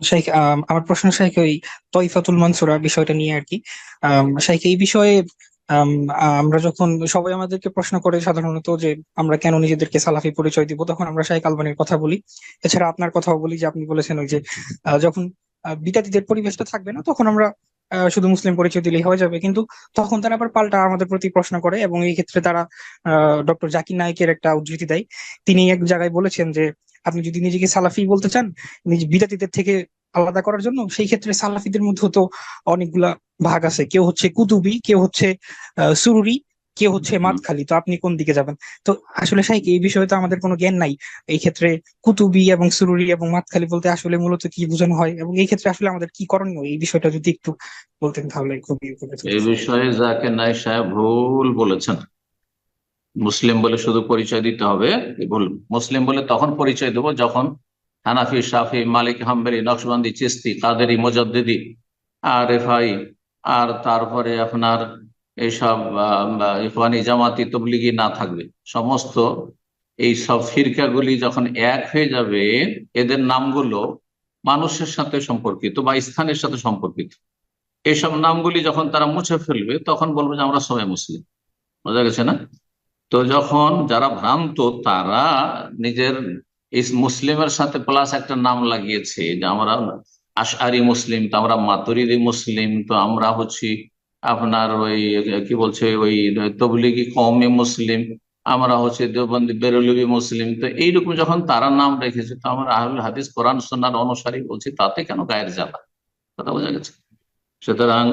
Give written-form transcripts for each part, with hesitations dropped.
শাইখ, আমার প্রশ্ন শাইখ ওই তয়ফাতুল মানসুরা বিষয়টা নিয়ে আর কি। শাইখ, এই বিষয়ে আম, আমরা যখন সবাই আমাদেরকে প্রশ্ন করে সাধারণত যে আমরা কেন নিজেদেরকে সালাফি পরিচয় দিব, তখন আমরা শাইখ আলবানীর কথা বলি। এছাড়া আপনার কথাও বলি, যে আপনি বলেছেন ওই যে যখন বিদাতীদের পরিবেশটা থাকবে না, তখন আমরা শুধু মুসলিম পরিচয় দিলেই হয়ে যাবে। কিন্তু তখন তারা আবার পাল্টা আমাদের প্রতি প্রশ্ন করে, এবং এই ক্ষেত্রে তারা ডক্টর জাকির নায়েকের একটা উদ্ধৃতি দেয়। তিনি এক জায়গায় বলেছেন যে আপনি যদি নিজেকে সালাফি বলতে চান নিজ বিদাতীদের থেকে আলাদা করার জন্য, সেই ক্ষেত্রে সালাফিদের মধ্যে তো অনেকগুলা ভাগ আছে। কেউ হচ্ছে কুতুবি, কেউ হচ্ছে সুরুরি, কেউ হচ্ছে হুম। মাদখালি। তো আপনি কোন দিকে যাবেন? তো আসলে শাইখ, এই বিষয়ে তো আমাদের কোনো জ্ঞান নাই। এই ক্ষেত্রে কুতুবি এবং সুরুরি এবং মাদখালি বলতে আসলে মূলত কি বোঝানো হয়, এবং এই ক্ষেত্রে আসলে আমাদের কি করণীয়, এই বিষয়টা যদি একটু বলতেন তাহলে খুবই উপকৃত এই হতো। বিষয়ে জাকির নায়েক সাহেব ভুল বলেছেন। মুসলিম বলে শুধু পরিচয় দিতে হবে, এ ভুল। মুসলিম বলে তখন পরিচয় দেবো যখন হানাফি, শাফি, মালিক, হাম্বলি, নকশবন্দি, চিস্তি, কাদেরি, মুজাদ্দিদি আর রেফাই, আর তারপরে আপনার এইসব ইখওয়ানি, জামাতি, তবলিগি না থাকবে। সমস্ত এই সব ফিরকাগুলি যখন এক হয়ে যাবে, এদের নামগুলো মানুষের সাথে সম্পর্কিত বা স্থানের সাথে সম্পর্কিত, এইসব নামগুলি যখন তারা মুছে ফেলবে, তখন বলবো যে আমরা সবাই মুসলিম। বোঝা গেছে না? তো যখন যারা ভ্রান্ত, তারা নিজের এই মুসলিমের সাথে প্লাস একটা নাম লাগিয়েছে, যে আমরা আশআরি মুসলিম, তো আমরা মাতুরিদি মুসলিম, তো আমরা হচ্ছি আপনার ওই কি বলছে ওই তবলিগি কওমি মুসলিম, আমরা হচ্ছে দেওবন্দি বেরলভী মুসলিম। তো এইরকম যখন তারা নাম রেখেছে, তো আমরা আহলুল হাদিস কোরআন সুন্নাহর অনুসারী বলছি, তাতে কেন গায়ের জ্বালা? কথা বোঝা গেছে? সুতরাং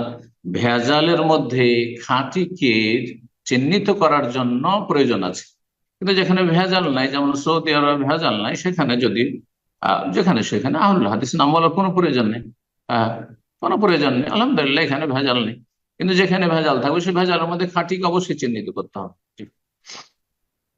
ভেজালের মধ্যে খাঁটিকে চিহ্নিত করার জন্য প্রয়োজন আছে, কিন্তু যেখানে ভেজাল নাই, যেমন সৌদি আরবে ভেজাল নাই, সেখানে যদি যেখানে সেখানে আহলুল হাদিস নাম বলার কোনো প্রয়োজন নেই। আহ, কোনো প্রয়োজন নেই, আলহামদুলিল্লাহ, এখানে ভেজাল নেই। কিন্তু যেখানে ভেজাল থাকবে, সেই ভেজালের মধ্যে খাঁটিকে অবশ্যই চিহ্নিত করতে হবে।